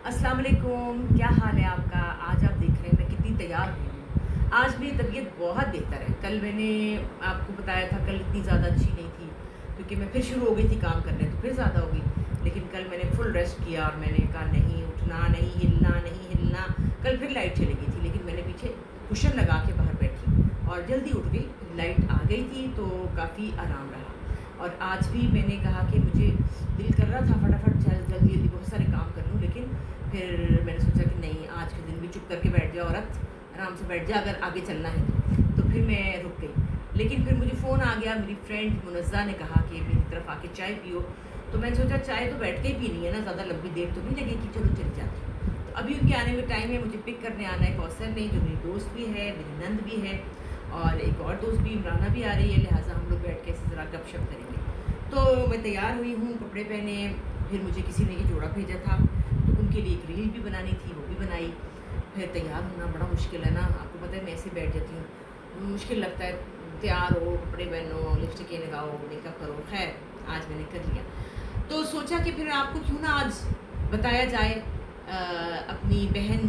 अस्सलाम वालेकुम, क्या हाल है आपका? आज आप देख रहे हैं मैं कितनी तैयार हुई हूँ। आज मेरी तबीयत बहुत बेहतर है। कल मैंने आपको बताया था, कल इतनी ज़्यादा अच्छी नहीं थी क्योंकि मैं फिर शुरू हो गई थी काम करने, तो फिर ज़्यादा हो गई। लेकिन कल मैंने फुल रेस्ट किया और मैंने कहा नहीं उठना, नहीं हिलना, नहीं हिलना। कल फिर लाइट चली गई थी, लेकिन मैंने पीछे कुशन लगा के बाहर बैठी और जल्दी उठ गई। लाइट आ गई थी तो काफ़ी आराम रहा। और आज भी मैंने कहा कि मुझे दिल कर रहा था फटाफट जल्दी जल्दी बहुत सारे काम कर लूँ, लेकिन फिर मैंने सोचा कि नहीं, आज के दिन भी चुप करके बैठ जा औरत, आराम से बैठ जा अगर आगे चलना है तो फिर मैं रुक गई। लेकिन फिर मुझे फ़ोन आ गया, मेरी फ्रेंड मुनज़्ज़ा ने कहा कि मेरी तरफ आके चाय पियो। तो मैंने सोचा चाय तो बैठ के ही पीनी है ना, ज़्यादा लंबी देर तो नहीं लगेगी, चलो चली जाती हूँ। तो अभी उनके आने में टाइम है, मुझे पिक करने आना है कौसर ने, जो मेरी दोस्त भी है, मेरी नंद भी है, और एक और दोस्त भी इमराना भी आ रही है, लिहाजा हम लोग बैठ के ऐसे ज़रा गपशप करेंगे। तो मैं तैयार हुई हूँ, कपड़े पहने, फिर मुझे किसी ने ये जोड़ा भेजा था तो उनके लिए एक रील भी बनानी थी, वो भी बनाई। फिर तैयार होना बड़ा मुश्किल है ना, आपको पता है मैं ऐसे बैठ जाती हूँ, मुश्किल लगता है। तैयार हो, कपड़े पहनो, लिपस्टिकें लगाओ, मेकअप करो। खैर आज मैंने कर लिया, तो सोचा कि फिर आपको क्यों ना आज बताया जाए अपनी बहन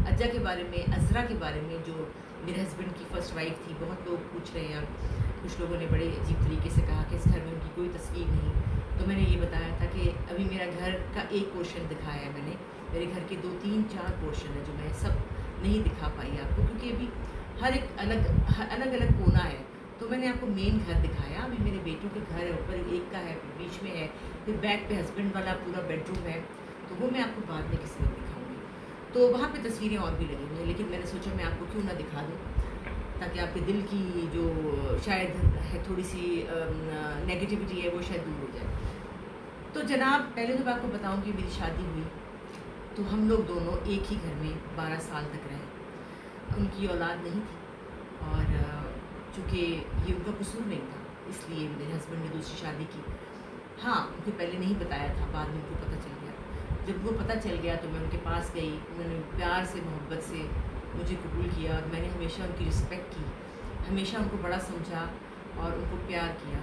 अज्जा के बारे में, अज़रा के बारे में, जो मेरे हस्बैंड की फ़र्स्ट वाइफ़ थी। बहुत लोग पूछ रहे हैं, अब कुछ लोगों ने बड़े अजीब तरीके से कहा कि इस घर में उनकी कोई तस्वीर नहीं। तो मैंने ये बताया था कि अभी मेरा घर का एक पोर्शन दिखाया है मैंने, मेरे घर के 2 3 4 पोर्शन है जो मैं सब नहीं दिखा पाई आपको, क्योंकि अभी हर एक अलग अलग कोना है। तो मैंने आपको मेन घर दिखाया। अभी मेरे बेटों के घर है, ऊपर एक का है, फिर बीच में है, फिर बैक पे हस्बैंड वाला पूरा बेडरूम है, तो वो मैं आपको बाद में किसी वक्त दिखाऊंगी। तो वहाँ पे तस्वीरें और भी लगी हुई हैं, लेकिन मैंने सोचा मैं आपको क्यों ना दिखा दूँ, ताकि आपके दिल की जो शायद है थोड़ी सी नेगेटिविटी है, वो शायद दूर हो जाए। तो जनाब, पहले तो मैं आपको बताऊं कि मेरी शादी हुई तो हम लोग दोनों एक ही घर में 12 साल तक रहे। उनकी औलाद नहीं थी, और चूँकि ये उनका कसूर नहीं था, इसलिए मेरे हस्बैंड ने दूसरी शादी की। हाँ, उनको पहले नहीं बताया था, बाद में उनको पता चल गया। जब वो पता चल गया तो मैं उनके पास गई, उन्होंने प्यार से, मोहब्बत से मुझे कबूल किया, और मैंने हमेशा उनकी रिस्पेक्ट की, हमेशा उनको बड़ा समझा और उनको प्यार किया।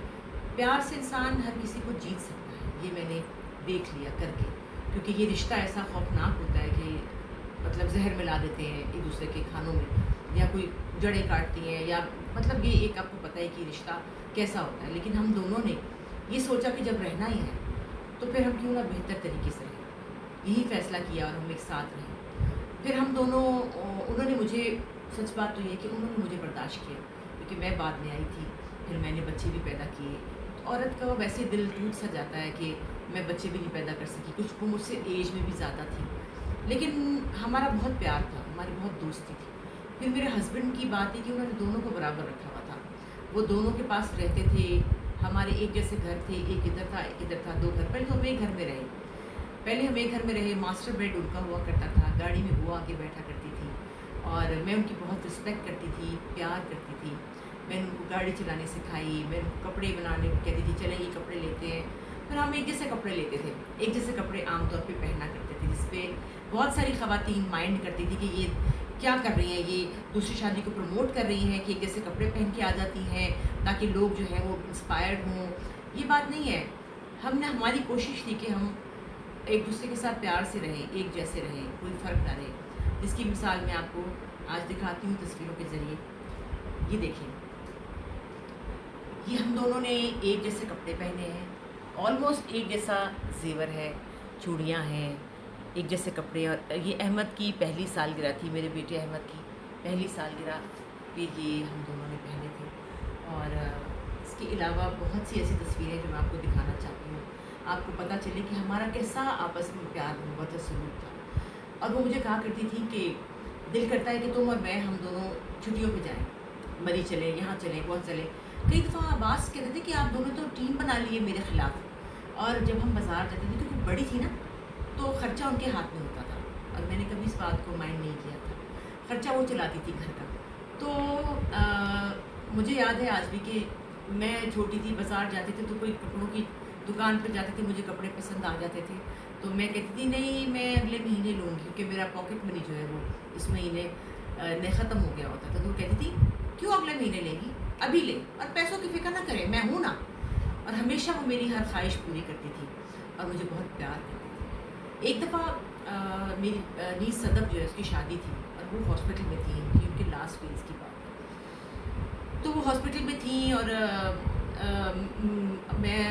प्यार से इंसान हर किसी को जीत सकता है, ये मैंने देख लिया करके, क्योंकि ये रिश्ता ऐसा खौफनाक होता है कि मतलब जहर मिला देते हैं एक दूसरे के खानों में, या कोई जड़ें काटती हैं, या मतलब ये एक आपको पता है कि रिश्ता कैसा होता है। लेकिन हम दोनों ने ये सोचा कि जब रहना ही है तो फिर हम क्यों ना बेहतर तरीके से रहें, यही फ़ैसला किया और हम एक साथ रहे। फिर हम दोनों, उन्होंने मुझे, सच बात तो ये है कि उन्होंने मुझे बर्दाश्त किया, क्योंकि मैं बाद में आई थी, फिर मैंने बच्चे भी पैदा किए। तो औरत का वैसे दिल टूट सा जाता है कि मैं बच्चे भी नहीं पैदा कर सकी, कुछ वो मुझसे एज में भी ज़्यादा थी, लेकिन हमारा बहुत प्यार था, हमारी बहुत दोस्ती थी। फिर मेरे हस्बैंड की बात है कि उन्होंने दोनों को बराबर रखा हुआ था, वो दोनों के पास रहते थे, हमारे एक जैसे घर थे, एक इधर था एक इधर था, 2 घर। पहले तो हम एक घर में रहे, पहले हम एक घर में रहे, मास्टर बेड उनका हुआ करता था, गाड़ी में वो आके बैठा करती थी, और मैं उनकी बहुत रिस्पेक्ट करती थी, प्यार करती थी। मैंने उनको गाड़ी चलाने सिखाई, मैं उनको कपड़े बनाने को कहती थी, चलें ये कपड़े लेते हैं। फिर हम एक जैसे कपड़े लेते थे, एक जैसे कपड़े आमतौर पे पहना करते थे, जिस पे बहुत सारी ख़वातीन माइंड करती थी कि ये क्या कर रही हैं, ये दूसरी शादी को प्रमोट कर रही हैं कि एक जैसे कपड़े पहन के आ जाती हैं ताकि लोग जो हैं वो इंस्पायर्ड हों। ये बात नहीं है। हमने, हमारी कोशिश थी कि हम एक दूसरे के साथ प्यार से रहें, एक जैसे रहें, कोई फ़र्क ना रहे। जिसकी मिसाल मैं आपको आज दिखाती हूँ तस्वीरों के ज़रिए। ये देखिए, ये हम दोनों ने एक जैसे कपड़े पहने हैं, ऑलमोस्ट एक जैसा ज़ेवर है, चूड़ियाँ हैं, एक जैसे कपड़े। और ये अहमद की पहली सालगिरह थी, मेरे बेटे अहमद की पहली सालगिरह पे ये हम दोनों ने पहने थे। और इसके अलावा बहुत सी ऐसी तस्वीरें जो मैं आपको दिखाना चाहती हूँ, आपको पता चले कि हमारा कैसा आपस में प्यार, मोहब्बत और सलूक था। और वो मुझे कहा करती थी कि दिल करता है कि तुम और मैं, हम दोनों छुट्टियों पे जाएं, मरी चले, यहाँ चलें, बहुत चलें। कई दफ़ा अब्बास कहते थे कि आप दोनों तो टीम बना लिए मेरे ख़िलाफ़। और जब हम बाज़ार जाते थे, क्योंकि बड़ी थी ना, तो ख़र्चा उनके हाथ में होता था, और मैंने कभी इस बात को माइंड नहीं किया था। ख़र्चा वो चलाती थी घर का। तो मुझे याद है आज भी कि मैं छोटी थी, बाज़ार जाते थे तो कोई कपड़ों की दुकान पर जाते थे, मुझे कपड़े पसंद आ जाते थे, तो मैं कहती थी नहीं, मैं अगले महीने लूँगी, क्योंकि मेरा पॉकेट मनी जो है वो इस महीने ने ख़त्म हो गया होता था। तो वो कहती थी क्यों अगले महीने लेगी, अभी ले, और पैसों की फ़िक्र ना करें, मैं हूँ ना। और हमेशा वो मेरी हर ख्वाहिश पूरी करती थी और मुझे बहुत प्यार करती थी। ایک دفعہ میری نیز صدف جو ہے اس کی شادی تھی اور وہ ہاسپٹل میں تھی، یہ ان کے لاسٹ فیز کی بات ہے، تو وہ ہاسپٹل میں تھیں اور میں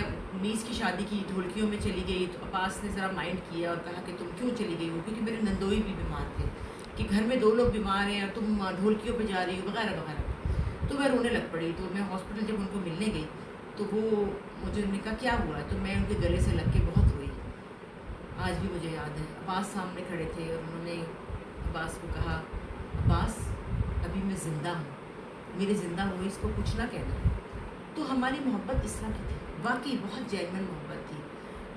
نیز کی شادی کی ڈھولکیوں میں چلی گئی، تو عباس نے ذرا مائنڈ کیا اور کہا کہ تم کیوں چلی گئی ہو، کیونکہ میرے نندوئی بھی بیمار تھے کہ گھر میں 2 لوگ بیمار ہیں اور تم ڈھولکیوں پہ جا رہی ہو وغیرہ وغیرہ، تو میں رونے لگ پڑی۔ تو میں ہاسپٹل جب ان کو ملنے گئی تو وہ مجھے انہوں نے کہا کیا ہوا ہے، تو میں ان کے گلے سے لگ کے بہت روئی، آج بھی مجھے یاد ہے۔ عباس سامنے کھڑے تھے اور انہوں نے عباس کو کہا عباس ابھی میں زندہ ہوں، میرے زندہ ہوئے اس کو کچھ نہ کہنا۔ تو ہماری محبت اس طرح کی تھی، واقعی بہت جینوئن محبت تھی،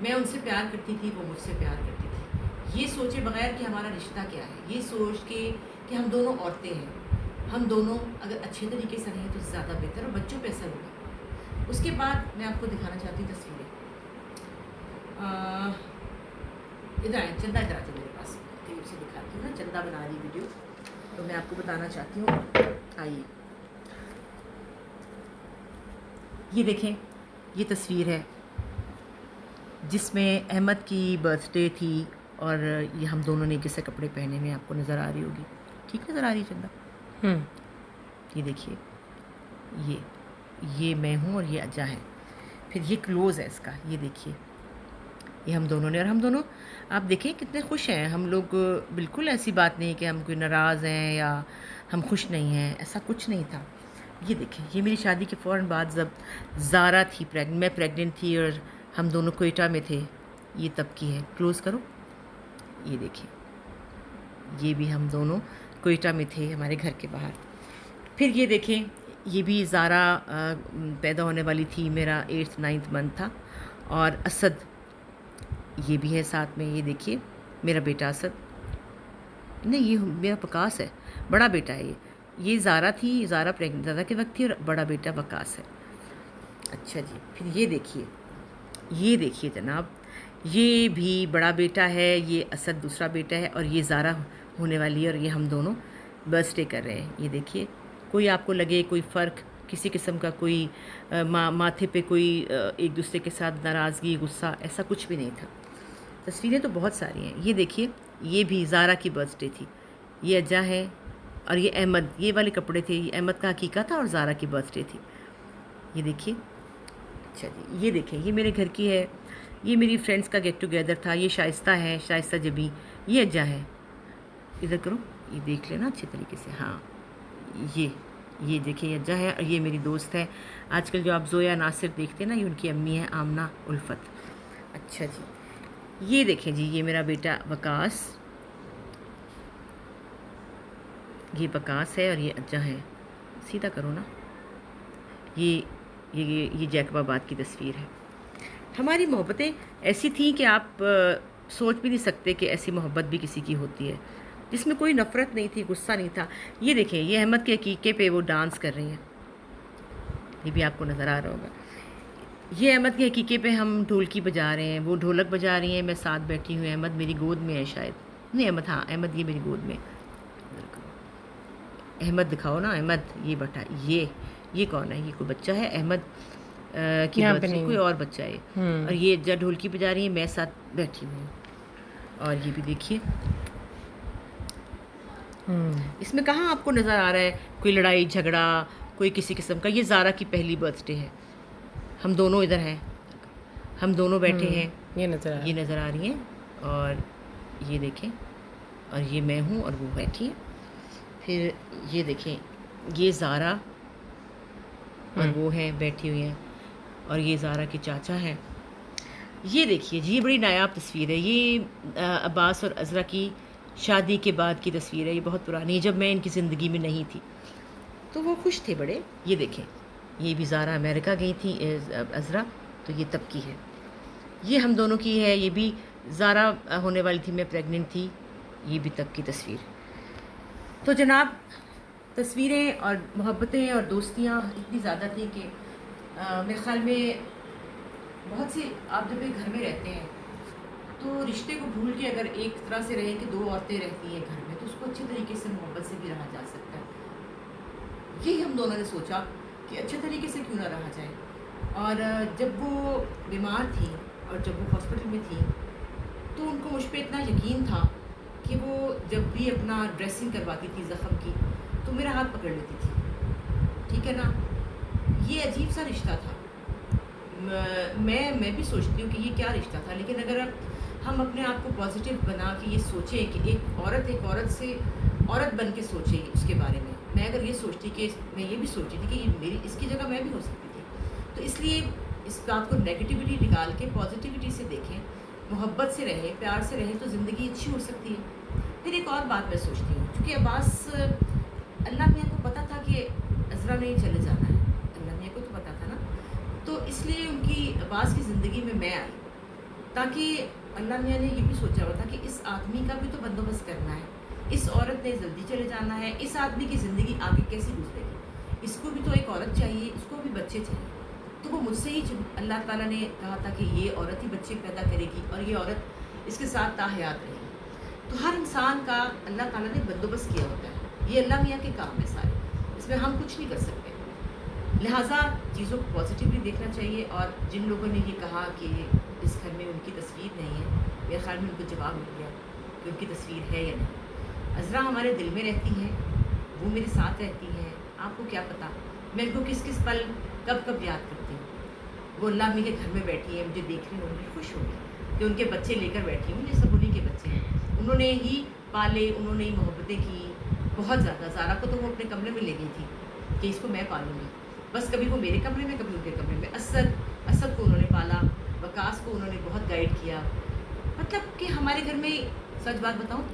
میں ان سے پیار کرتی تھی، وہ مجھ سے پیار کرتی تھی، یہ سوچے بغیر کہ ہمارا رشتہ کیا ہے، یہ سوچ کے کہ ہم دونوں عورتیں ہیں، ہم دونوں اگر اچھے طریقے سے رہیں تو زیادہ بہتر، اور بچوں پہ اثر ہوگا۔ اس کے بعد میں آپ کو دکھانا چاہتی ہوں تصویریں، ادھر آئیں، چندہ ادھر آتے میرے پاس، قریب سے دکھاتی ہوں نا، چندہ بنا رہی ویڈیو، تو میں آپ کو بتانا چاہتی ہوں، آئیے یہ دیکھیں، یہ تصویر ہے جس میں احمد کی برتھ ڈے تھی اور یہ ہم دونوں نے جیسے کپڑے پہنے ہوئے آپ کو نظر آ رہی ہوگی، ٹھیک نظر آ رہی ہے چندہ؟ یہ دیکھیے، یہ میں ہوں اور یہ اجا ہے، پھر یہ کلوز ہے اس کا، یہ دیکھیے، یہ ہم دونوں نے، اور ہم دونوں آپ دیکھیں کتنے خوش ہیں ہم لوگ، بالکل ایسی بات نہیں کہ ہم کوئی ناراض ہیں یا ہم خوش نہیں ہیں، ایسا کچھ نہیں تھا۔ یہ دیکھیں، یہ میری شادی کے فوراً بعد جب زارا تھی میں پریگننٹ تھی اور ہم دونوں کوئٹہ میں تھے، یہ تب کی ہے، کلوز کرو، یہ دیکھیں، یہ بھی ہم دونوں کوئٹہ میں تھے ہمارے گھر کے باہر۔ پھر یہ دیکھیں، یہ بھی زارا پیدا ہونے والی تھی، میرا 8th 9th منتھ تھا، اور اسد یہ بھی ہے ساتھ میں، یہ دیکھیے میرا بیٹا اسد، نہیں یہ میرا وقاص ہے، بڑا بیٹا ہے یہ زارا تھی، زارا پریگننٹ زارا کے وقت تھی اور بڑا بیٹا وقاص ہے۔ اچھا جی، پھر یہ دیکھیے جناب، یہ بھی بڑا بیٹا ہے، یہ اسد دوسرا بیٹا ہے، اور یہ زارا ہونے والی ہے، اور یہ ہم دونوں برتھ ڈے کر رہے ہیں۔ یہ دیکھیے، کوئی آپ کو لگے کوئی فرق، کسی قسم کا کوئی ماتھے پہ کوئی ایک دوسرے کے ساتھ ناراضگی غصہ، ایسا کچھ بھی نہیں تھا۔ تصویریں تو بہت ساری ہیں، یہ دیکھیے، یہ بھی زارا کی برتھ ڈے تھی، یہ اجا ہے، اور یہ احمد، یہ والے کپڑے تھے، یہ احمد کا حقیقہ تھا اور زارا کی برتھ ڈے تھی، یہ دیکھیے۔ اچھا جی، یہ دیکھیں، یہ میرے گھر کی ہے، یہ میری فرینڈس کا گیٹ ٹوگیدر تھا، یہ شائستہ ہے، شائستہ جبی، یہ اجا ہے، ادھر کرو، یہ دیکھ لینا اچھے طریقے سے، ہاں یہ دیکھیں، یہ اجا ہے، اور یہ میری دوست ہے آج کل جو آپ زویا ناصر دیکھتے ہیں نا، یہ ان کی امی ہیں آمنہ الفت۔ اچھا جی، یہ دیکھیں جی، یہ میرا بیٹا وقاص، یہ وقاص ہے اور یہ اجا ہے، سیدھا کرو نا، یہ جیکب آباد کی تصویر ہے۔ ہماری محبتیں ایسی تھیں کہ آپ سوچ بھی نہیں سکتے کہ ایسی محبت بھی کسی کی ہوتی ہے، جس میں کوئی نفرت نہیں تھی، غصہ نہیں تھا۔ یہ دیکھیں، یہ احمد کے عقیقے پہ وہ ڈانس کر رہی ہیں، یہ بھی آپ کو نظر آ رہا ہوگا۔ یہ احمد کے عقیقے پہ ہم ڈھولکی بجا رہے ہیں، وہ ڈھولک بجا رہی ہیں، میں ساتھ بیٹھی ہوں، احمد میری گود میں ہے شاید، نہیں احمد، ہاں احمد یہ میری گود میں، احمد دکھاؤ نا، احمد یہ بیٹا، یہ کون ہے، یہ کوئی بچہ ہے، احمد کی برتھ ڈے کوئی اور بچہ ہے، اور یہ جب ڈھولکی بجا رہی ہے میں ساتھ بیٹھی ہوں، اور یہ بھی دیکھیے، اس میں کہاں آپ کو نظر آ رہا ہے کوئی لڑائی جھگڑا، کوئی کسی قسم کا، یہ زارا کی پہلی برتھ ڈے ہے، ہم دونوں ادھر ہیں، ہم دونوں بیٹھے ہیں، یہ نظر آ رہی ہیں، اور یہ دیکھیں، اور یہ میں ہوں اور وہ بیٹھی ہے۔ پھر یہ دیکھیں، یہ زارا اور وہ ہیں بیٹھی ہوئی ہیں، اور یہ زارا کے چاچا ہیں۔ یہ دیکھیے جی، یہ بڑی نایاب تصویر ہے، یہ عباس اور عذرا کی شادی کے بعد کی تصویر ہے، یہ بہت پرانی، جب میں ان کی زندگی میں نہیں تھی، تو وہ خوش تھے بڑے۔ یہ دیکھیں، یہ بھی زارا امریکہ گئی تھی عذرا، تو یہ تب کی ہے، یہ ہم دونوں کی ہے، یہ بھی زارا ہونے والی تھی، میں پریگننٹ تھی، یہ بھی تب کی تصویر۔ تو جناب، تصویریں اور محبتیں اور دوستیاں اتنی زیادہ تھیں کہ میرے خیال میں بہت سی، آپ جب ایک گھر میں رہتے ہیں تو رشتے کو بھول کے اگر ایک طرح سے رہیں کہ 2 عورتیں رہتی ہیں گھر میں، تو اس کو اچھے طریقے سے محبت سے بھی رہا جا سکتا ہے۔ یہی ہم دونوں نے سوچا کہ اچھے طریقے سے کیوں نہ رہا جائے، اور جب وہ بیمار تھی اور جب وہ ہاسپٹل میں تھی तो उनको मुझ पे इतना यकीन था कि वो जब भी अपना ड्रेसिंग करवाती थी ज़ख़म की, तो मेरा हाथ पकड़ लेती थी, ठीक है ना? ये अजीब-सा रिश्ता था। मैं भी सोचती हूँ कि ये क्या रिश्ता था, लेकिन अगर हम अपने आप को पॉज़िटिव बना के ये सोचें कि एक औरत से औरत बन के सोचे उसके बारे में। मैं अगर ये सोचती कि मैं ये भी सोचती थी कि ये मेरी इसकी जगह मैं भी हो सकती थी। तो इसलिए इस बात को नेगेटिविटी निकाल के पॉज़िटिविटी से देखें, मोहब्बत से रहें, प्यार से रहें तो ज़िंदगी अच्छी हो सकती है। फिर एक और बात मैं सोचती हूँ, चूँकि अब्बास अल्लाह मियाँ को पता था कि अज़रा ने चले जाना है, अल्लाह मियाँ को तो पता था ना, तो इसलिए उनकी अब्बास की ज़िंदगी में मैं आई, ताकि अल्लाह मियाँ ने ये भी सोचा हुआ था कि इस आदमी का भी तो बंदोबस्त करना है, इस औरत ने जल्दी चले जाना है, इस आदमी की ज़िंदगी आगे कैसे गुजरेगी, इसको भी तो एक औरत चाहिए, इसको भी बच्चे चाहिए। तो वो मुझसे ही अल्लाह ताला ने कहा था कि ये औरत ही बच्चे पैदा करेगी और ये औरत इसके साथ ताहयात रहेगी। तो हर इंसान का अल्लाह ताला ने बंदोबस्त किया होता है, ये अल्लाह मियाँ के काम है सारे, इसमें हम कुछ नहीं कर सकते। लिहाजा चीज़ों को पॉजिटिवली देखना चाहिए। और जिन लोगों ने ये कहा कि इस घर में उनकी तस्वीर नहीं है, मेरे ख्याल में उनको जवाब मिल गया कि उनकी तस्वीर है या नहीं। अज़रा हमारे दिल में रहती हैं, वो मेरे साथ रहती हैं, आपको क्या पता मैं उनको किस किस पल कब कब याद करती हूँ। वो अल्लाह मियाँ के घर में बैठी है, मुझे देख रही है, मुझे खुश होगी कि उनके बच्चे लेकर बैठी हूँ, ये सब उन्हीं के बच्चे हैं, उन्होंने ही पाले, उन्होंने ही मोहब्बतें की बहुत ज़्यादा। ज़ारा को तो वो अपने कमरे में ले गई थी कि इसको मैं पालूँगी, बस कभी वो मेरे कमरे में कभी उनके कमरे में। असद को उन्होंने पाला, वकास को उन्होंने बहुत गाइड किया। मतलब कि हमारे घर में सच बात बताऊँ,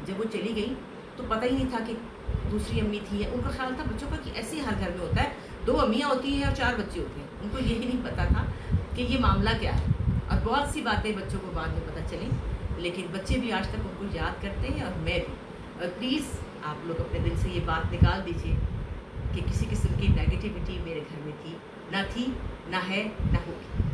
जब वो चली गई तो पता ही नहीं था कि दूसरी अम्मी थी। उनका ख्याल था बच्चों का कि ऐसे ही हर घर में होता है, 2 अम्मियाँ होती हैं और 4 बच्चे होते हैं। उनको यही नहीं पता था कि ये मामला क्या है। और बहुत सी बातें बच्चों को बाद में पता चली, लेकिन बच्चे भी आज तक उनको याद करते हैं और मैं भी। और प्लीज़ आप लोग अपने दिल से ये बात निकाल दीजिए कि किसी किस्म की नेगेटिविटी मेरे घर में थी, ना है, ना होगी।